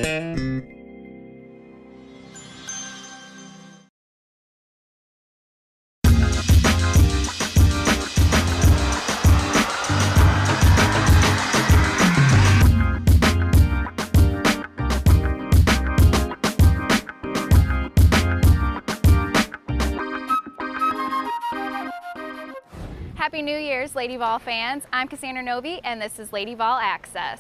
Happy New Year's, Lady Vol fans. I'm Cassandra Novi, and this is Lady Vol Access.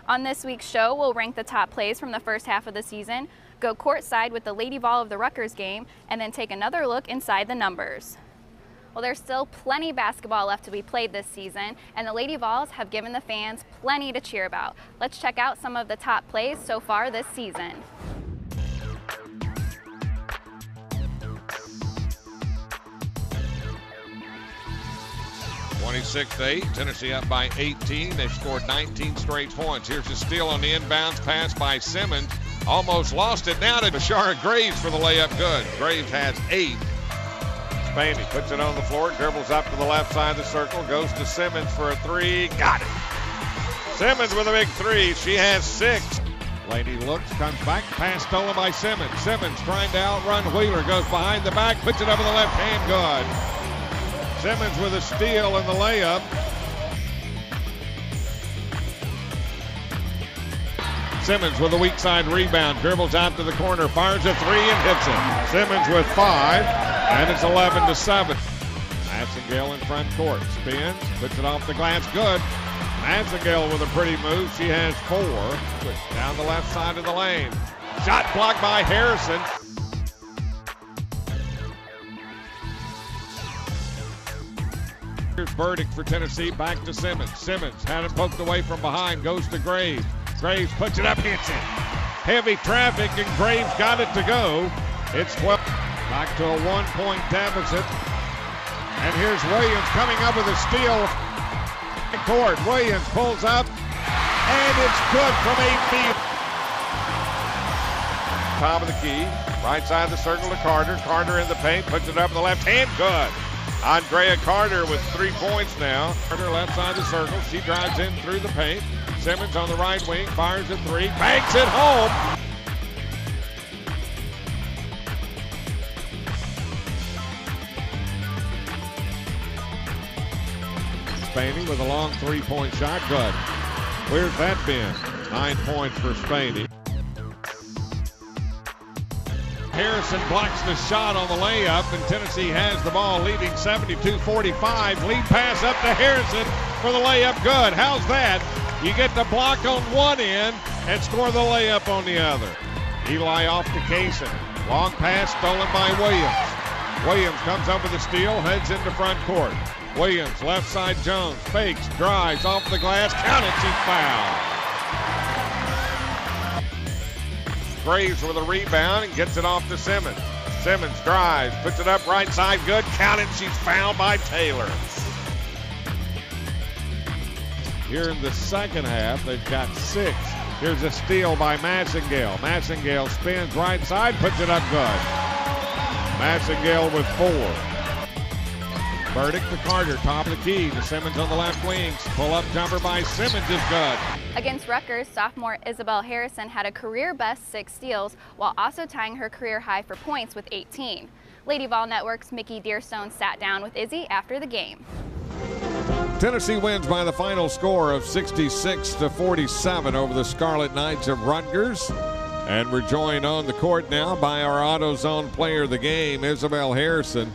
On this week's show, we'll rank the top plays from the first half of the season, go courtside with the Lady Vol of the Rutgers game, and then take another look inside the numbers. Well, there's still plenty basketball left to be played this season, and the Lady Vols have given the fans plenty to cheer about. Let's check out some of the top plays so far this season. 26-8, Tennessee up by 18. They've scored 19 straight points. Here's a steal on the inbounds pass by Simmons. Almost lost it now to Bashara Graves for the layup good. Graves has 8. Spaney puts it on the floor, dribbles up to the left side of the circle, goes to Simmons for a 3. Got it. Simmons with a big 3. She has 6. Lady looks, comes back, pass stolen by Simmons. Simmons trying to outrun Wheeler, goes behind the back, puts it over the left hand, good. Simmons with a steal in the layup. Simmons with a weak side rebound, dribbles out to the corner, fires a 3 and hits it. Simmons with 5, and it's 11-7. Massengale in front court, spins, puts it off the glass, good. Massengale with a pretty move, she has 4. Down the left side of the lane. Shot blocked by Harrison. Here's Burdick for Tennessee, back to Simmons. Simmons had it poked away from behind, goes to Graves. Graves puts it up, hits it. Heavy traffic, and Graves got it to go. It's 12. Back to a 1-point deficit. And here's Williams coming up with a steal. Court. Williams pulls up, and it's good from 8 feet. Top of the key, right side of the circle to Carter. Carter in the paint, puts it up in the left hand, good. Andrea Carter with 3 points now. Carter left side of the circle, she drives in through the paint. Simmons on the right wing, fires a 3, banks it home. Spaney with a long 3-point shot, good. Where's that been? 9 points for Spaney. Harrison blocks the shot on the layup, and Tennessee has the ball, leading 72-45. Lead pass up to Harrison for the layup, good. How's that? You get the block on one end and score the layup on the other. Eli off to Kaysen. Long pass stolen by Williams. Williams comes up with a steal, heads into front court. Williams, left side Jones, fakes, drives, off the glass, count it, she's fouled. Graves with a rebound and gets it off to Simmons. Simmons drives, puts it up right side, good, count it, she's fouled by Taylor. Here in the second half, they've got 6. Here's a steal by Massengale. Massengale spins right side, puts it up good. Massengale with 4. Burdick to Carter, top of the key to Simmons on the left wing. Pull-up jumper by Simmons is good. Against Rutgers, sophomore Isabel Harrison had a career-best 6 steals while also tying her career high for points with 18. Lady Vol Network's Mickey Dearstone sat down with Izzy after the game. Tennessee wins by the final score of 66-47 over the Scarlet Knights of Rutgers. And we're joined on the court now by our AutoZone player of the game, Isabel Harrison.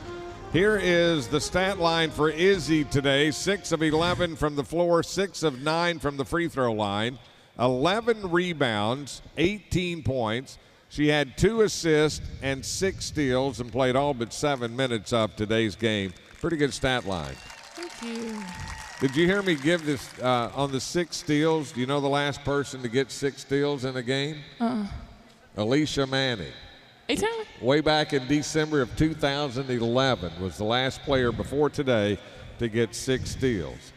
Here is the stat line for Izzy today. 6 of 11 from the floor, 6 of 9 from the free throw line, 11 rebounds, 18 points. She had 2 assists and 6 steals and played all but 7 minutes of today's game. Pretty good stat line. Thank you. Did you hear me give this on the 6 steals? Do you know the last person to get 6 steals in a game? Alicia Manning. Way back in December of 2011 was the last player before today to get 6 steals.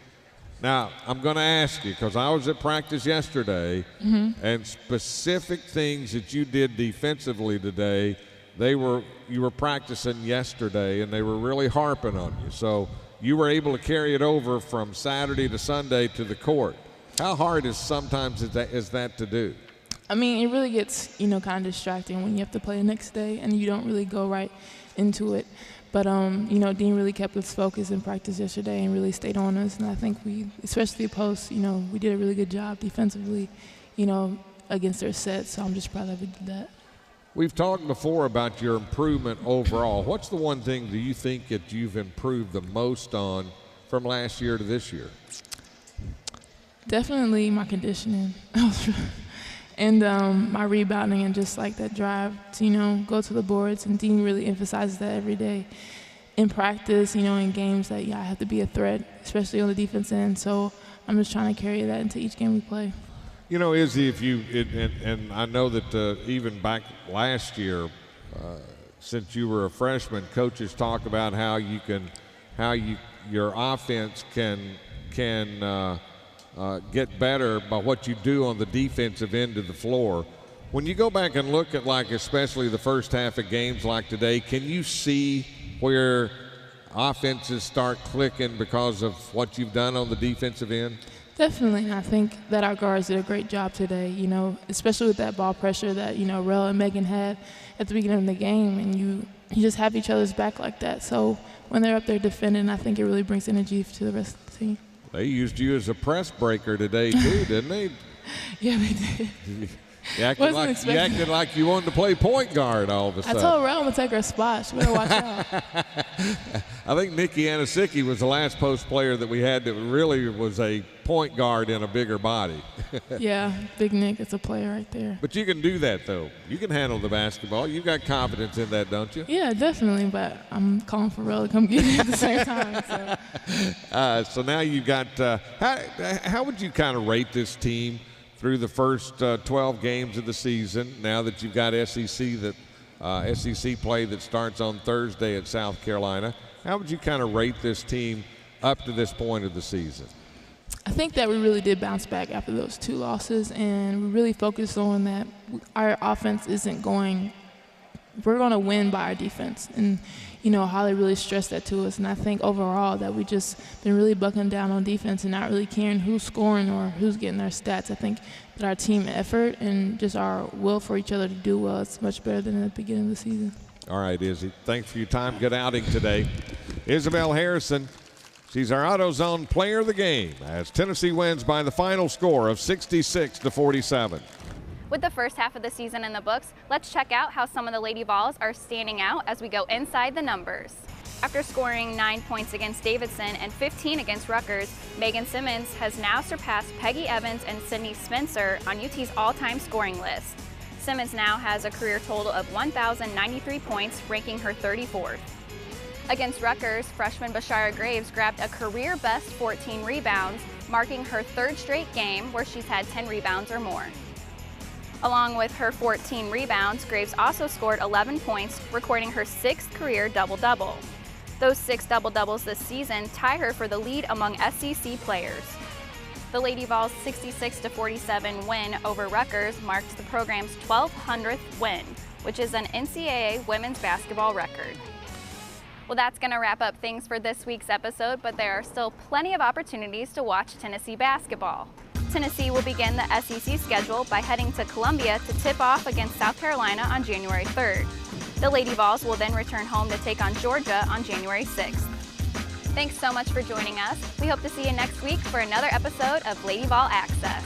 Now, I'm going to ask you, because I was at practice yesterday, and specific things that you did defensively today, you were practicing yesterday, and they were really harping on you. So you were able to carry it over from Saturday to Sunday to the court. How hard is that to do? I mean, it really gets, kind of distracting when you have to play the next day and you don't really go right into it. But, Dean really kept us focused in practice yesterday and really stayed on us. And I think especially post, we did a really good job defensively, against their sets. So I'm just proud that we did that. We've talked before about your improvement overall. What's the one thing do you think that you've improved the most on from last year to this year? Definitely my conditioning. And my rebounding and just like that drive to, go to the boards. And Dean really emphasizes that every day in practice, in games that, I have to be a threat, especially on the defense end. So I'm just trying to carry that into each game we play. Izzy, and I know that even back last year, since you were a freshman, coaches talk about how your offense can get better by what you do on the defensive end of the floor. When you go back and look at, especially the first half of games like today, can you see where offenses start clicking because of what you've done on the defensive end? Definitely, and I think that our guards did a great job today, especially with that ball pressure that, Rel and Megan had at the beginning of the game, and you just have each other's back like that. So when they're up there defending, I think it really brings energy to the rest of the team. They used you as a press breaker today, too, didn't they? Yeah, they did. You acted like you wanted to play point guard all of a sudden. I told Rel to take her spot. She better watch out. I think Nikki Anasicki was the last post player that we had that really was a point guard in a bigger body. Yeah, Big Nick is a player right there. But you can do that, though. You can handle the basketball. You've got confidence in that, don't you? Yeah, definitely, but I'm calling for Rel to come get it at the same time. So now you've got how would you kind of rate this team through the first 12 games of the season, now that you've got SEC play that starts on Thursday at South Carolina? How would you kind of rate this team up to this point of the season? I think that we really did bounce back after those 2 losses, and we really focused on that our offense isn't going – we're going to win by our defense. And, Holly really stressed that to us. And I think overall that we just been really buckling down on defense and not really caring who's scoring or who's getting their stats. I think that our team effort and just our will for each other to do well is much better than at the beginning of the season. All right, Izzy. Thanks for your time. Good outing today. Isabel Harrison, she's our AutoZone player of the game as Tennessee wins by the final score of 66-47. With the first half of the season in the books, let's check out how some of the Lady Vols are standing out as we go inside the numbers. After scoring 9 points against Davidson and 15 against Rutgers, Megan Simmons has now surpassed Peggy Evans and Sydney Spencer on UT's all-time scoring list. Simmons now has a career total of 1,093 points, ranking her 34th. Against Rutgers, freshman Bashara Graves grabbed a career-best 14 rebounds, marking her 3rd straight game where she's had 10 rebounds or more. Along with her 14 rebounds, Graves also scored 11 points, recording her 6th career double-double. Those 6 double-doubles this season tie her for the lead among SEC players. The Lady Vols' 66-47 win over Rutgers marks the program's 1,200th win, which is an NCAA women's basketball record. Well, that's going to wrap up things for this week's episode, but there are still plenty of opportunities to watch Tennessee basketball. Tennessee will begin the SEC schedule by heading to Columbia to tip off against South Carolina on January 3rd. The Lady Vols will then return home to take on Georgia on January 6th. Thanks so much for joining us. We hope to see you next week for another episode of Lady Vol Access.